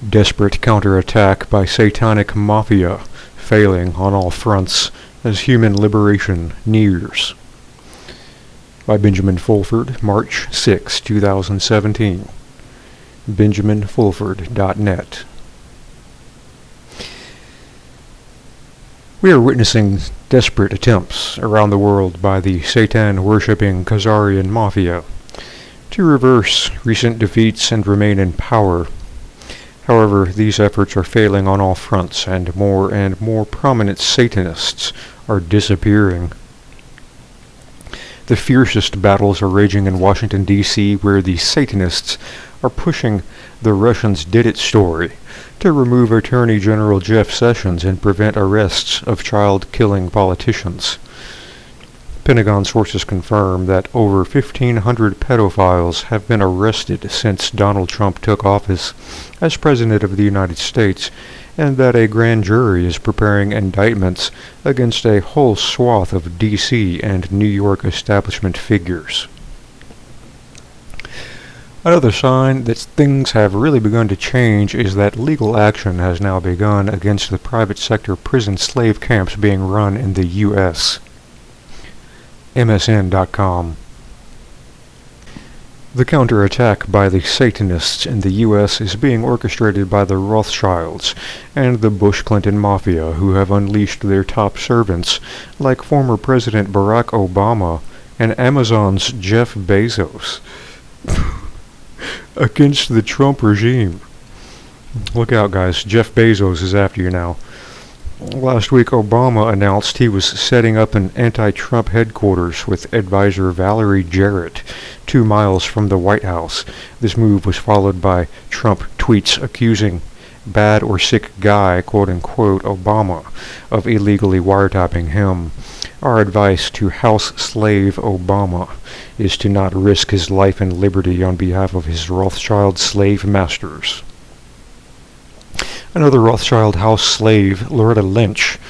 Desperate counterattack by Satanic mafia, failing on all fronts as human liberation nears. By Benjamin Fulford, March 6, 2017. BenjaminFulford.net. We are witnessing desperate attempts around the world by the Satan-worshipping Khazarian mafia to reverse recent defeats and remain in power. However, these efforts are failing on all fronts, and more prominent Satanists are disappearing. The fiercest battles are raging in Washington, D.C., where the Satanists are pushing the Russians did it story to remove Attorney General Jeff Sessions and prevent arrests of child-killing politicians. Pentagon sources confirm that over 1,500 pedophiles have been arrested since Donald Trump took office as President of the United States, and that a grand jury is preparing indictments against a whole swath of D.C. and New York establishment figures. Another sign that things have really begun to change is that legal action has now begun against the private sector prison slave camps being run in the U.S. MSN.com. The counterattack by the Satanists in the U.S. is being orchestrated by the Rothschilds and the Bush-Clinton Mafia, who have unleashed their top servants, like former President Barack Obama and Amazon's Jeff Bezos, against the Trump regime. Look out, guys. Jeff Bezos is after you now. Last week, Obama announced he was setting up an anti-Trump headquarters with advisor Valerie Jarrett 2 miles from the White House. This move was followed by Trump tweets accusing bad or sick guy, quote-unquote, Obama, of illegally wiretapping him. Our advice to House slave Obama is to not risk his life and liberty on behalf of his Rothschild slave masters. Another Rothschild house slave, Loretta Lynch,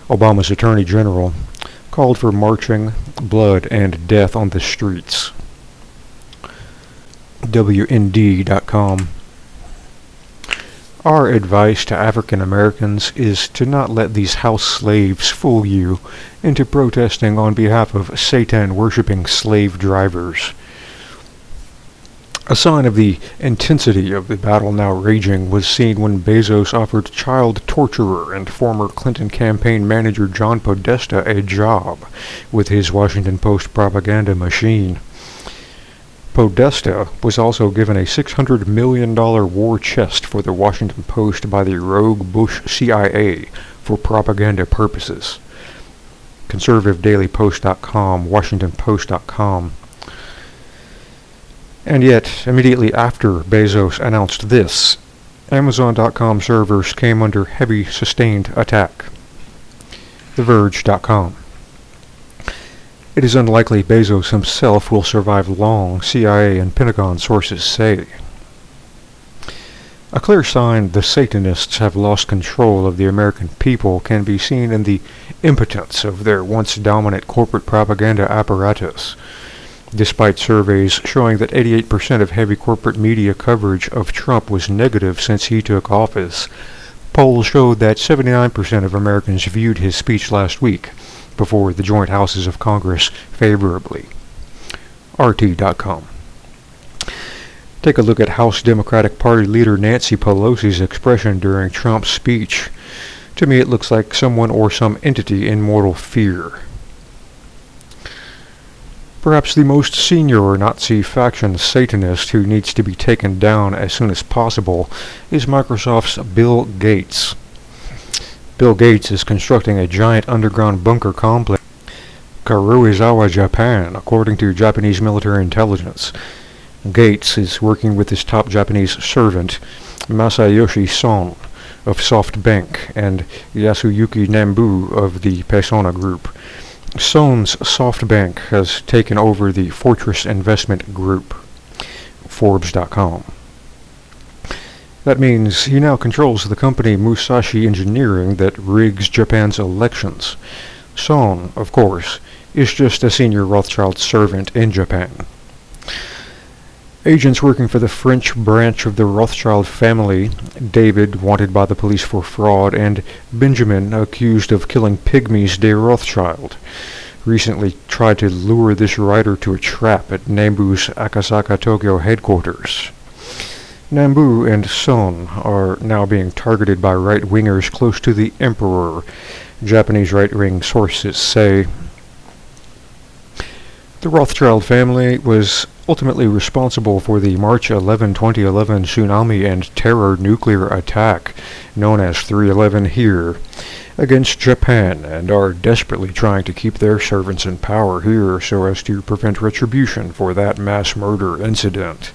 Obama's Attorney General, called for marching, blood, and death on the streets. WND.com. Our advice to African Americans is to not let these house slaves fool you into protesting on behalf of Satan-worshipping slave drivers. A sign of the intensity of the battle now raging was seen when Bezos offered child torturer and former Clinton campaign manager John Podesta a job with his Washington Post propaganda machine. Podesta was also given a $600 million war chest for the Washington Post by the rogue Bush CIA for propaganda purposes. ConservativeDailyPost.com, WashingtonPost.com. And yet, immediately after Bezos announced this, Amazon.com servers came under heavy sustained attack. TheVerge.com. It is unlikely Bezos himself will survive long, CIA and Pentagon sources say. A clear sign the Satanists have lost control of the American people can be seen in the impotence of their once dominant corporate propaganda apparatus. Despite surveys showing that 88% of heavy corporate media coverage of Trump was negative since he took office, polls showed that 79% of Americans viewed his speech last week before the joint houses of Congress favorably. RT.com. Take a look at House Democratic Party leader Nancy Pelosi's expression during Trump's speech. To me, it looks like someone or some entity in mortal fear. Perhaps the most senior Nazi faction Satanist who needs to be taken down as soon as possible is Microsoft's Bill Gates. Bill Gates is constructing a giant underground bunker complex in Karuizawa, Japan, according to Japanese military intelligence. Gates is working with his top Japanese servant, Masayoshi Son of SoftBank and Yasuyuki Nambu of the Persona Group. Son's SoftBank has taken over the Fortress Investment Group, Forbes.com. That means he now controls the company Musashi Engineering that rigs Japan's elections. Son, of course, is just a senior Rothschild servant in Japan. Agents working for the French branch of the Rothschild family, David, wanted by the police for fraud, and Benjamin, accused of killing pygmies de Rothschild, recently tried to lure this writer to a trap at Nambu's Akasaka, Tokyo headquarters. Nambu and Son are now being targeted by right-wingers close to the emperor, Japanese right-wing sources say. The Rothschild family was ultimately responsible for the March 11, 2011 tsunami and terror nuclear attack, known as 3/11 here, against Japan, and are desperately trying to keep their servants in power here so as to prevent retribution for that mass murder incident.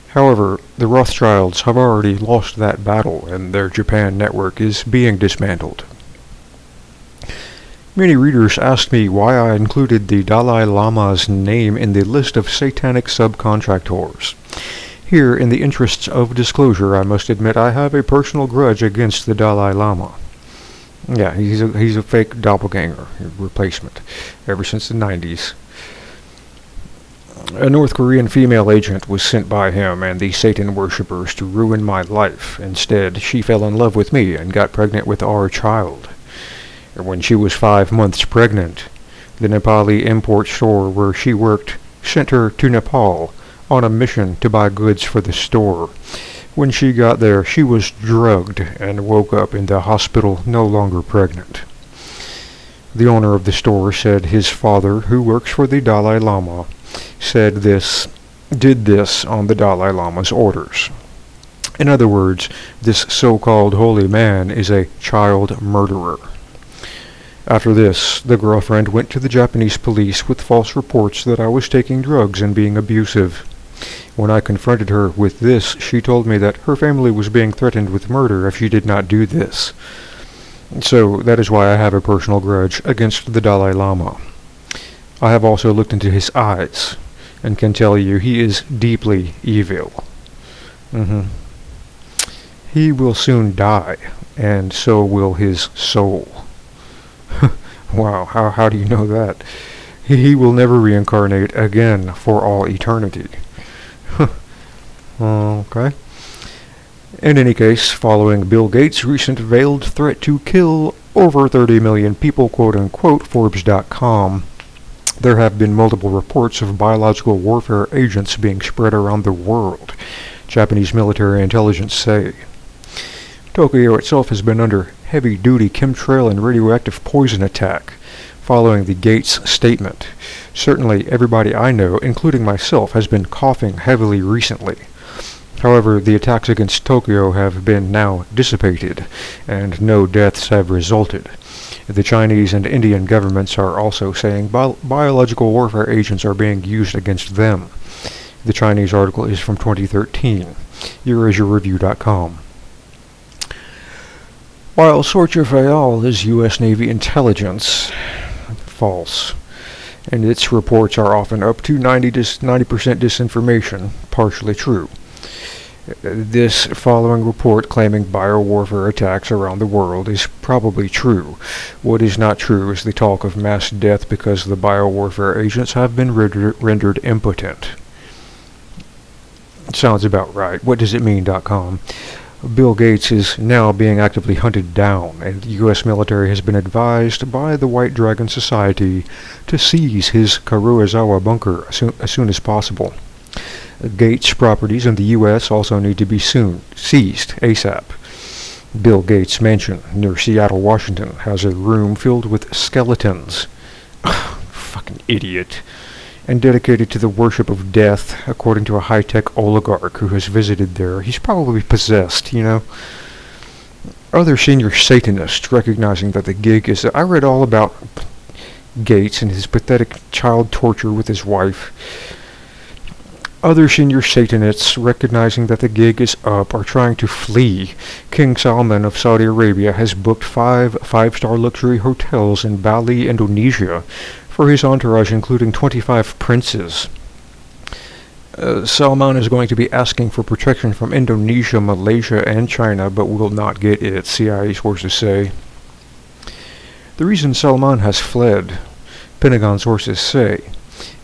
However, the Rothschilds have already lost that battle, and their Japan network is being dismantled. Many readers asked me why I included the Dalai Lama's name in the list of satanic subcontractors. Here, in the interests of disclosure, I must admit I have a personal grudge against the Dalai Lama. Yeah, he's a fake doppelganger replacement ever since the 90s. A North Korean female agent was sent by him and the Satan worshippers to ruin my life. Instead, she fell in love with me and got pregnant with our child. When she was 5 months pregnant, the Nepali import store where she worked sent her to Nepal on a mission to buy goods for the store. When she got there, she was drugged and woke up in the hospital no longer pregnant. The owner of the store said his father, who works for the Dalai Lama, did this on the Dalai Lama's orders. In other words, this so-called holy man is a child murderer. After this, the girlfriend went to the Japanese police with false reports that I was taking drugs and being abusive. When I confronted her with this, she told me that her family was being threatened with murder if she did not do this. So that is why I have a personal grudge against the Dalai Lama. I have also looked into his eyes, and can tell you he is deeply evil. He will soon die, and so will his soul. Wow, how do you know that? He will never reincarnate again for all eternity. Okay. In any case, following Bill Gates' recent veiled threat to kill over 30 million people, quote-unquote, Forbes.com, there have been multiple reports of biological warfare agents being spread around the world, Japanese military intelligence say. Tokyo itself has been under heavy-duty chemtrail and radioactive poison attack following the Gates statement. Certainly everybody I know, including myself, has been coughing heavily recently. However, the attacks against Tokyo have been now dissipated, and no deaths have resulted. The Chinese and Indian governments are also saying biological warfare agents are being used against them. The Chinese article is from 2013, EurasiaReview.com. While Sorcha Fayal is U.S. Navy intelligence, false, and its reports are often up to 90% disinformation, partially true. This following report claiming biowarfare attacks around the world is probably true. What is not true is the talk of mass death because the biowarfare agents have been rendered impotent. Sounds about right. What does it mean.com? Bill Gates is now being actively hunted down, and the U.S. military has been advised by the White Dragon Society to seize his Karuizawa bunker as soon as possible. Gates properties in the U.S. also need to be seized ASAP. Bill Gates' mansion near Seattle, Washington, has a room filled with skeletons. Fucking idiot. And dedicated to the worship of death, according to a high-tech oligarch who has visited there. He's probably possessed, you know. Other senior Satanists, recognizing that the gig is... I read all about Gates and his pathetic child torture with his wife. Other senior Satanists, recognizing that the gig is up, are trying to flee. King Salman of Saudi Arabia has booked 5 five-star luxury hotels in Bali, Indonesia, for his entourage, including 25 princes. Salman is going to be asking for protection from Indonesia, Malaysia, and China, but will not get it, CIA sources say. The reason Salman has fled, Pentagon sources say,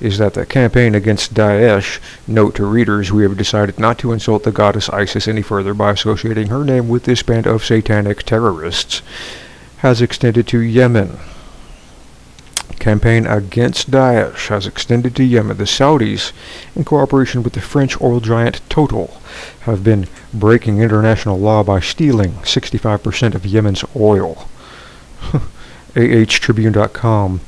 is that the campaign against Daesh, note to readers, we have decided not to insult the goddess Isis any further by associating her name with this band of satanic terrorists, has extended to Yemen. Campaign against Daesh has extended to Yemen. The Saudis, in cooperation with the French oil giant Total, have been breaking international law by stealing 65% of Yemen's oil. AHtribune.com.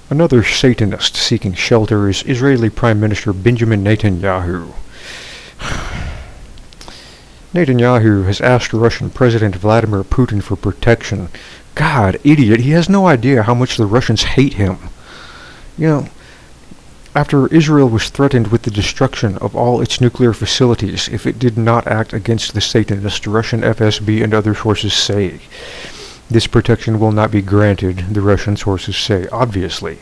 Another Satanist seeking shelter is Israeli Prime Minister Benjamin Netanyahu. Netanyahu has asked Russian President Vladimir Putin for protection. God, idiot, he has no idea how much the Russians hate him. You know, after Israel was threatened with the destruction of all its nuclear facilities if it did not act against the Satanist, Russian FSB and other sources say. This protection will not be granted, the Russian sources say, obviously.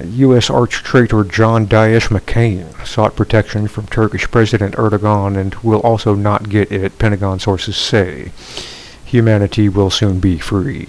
U.S. arch-traitor John Daesh McCain sought protection from Turkish President Erdogan and will also not get it, Pentagon sources say. Humanity will soon be free.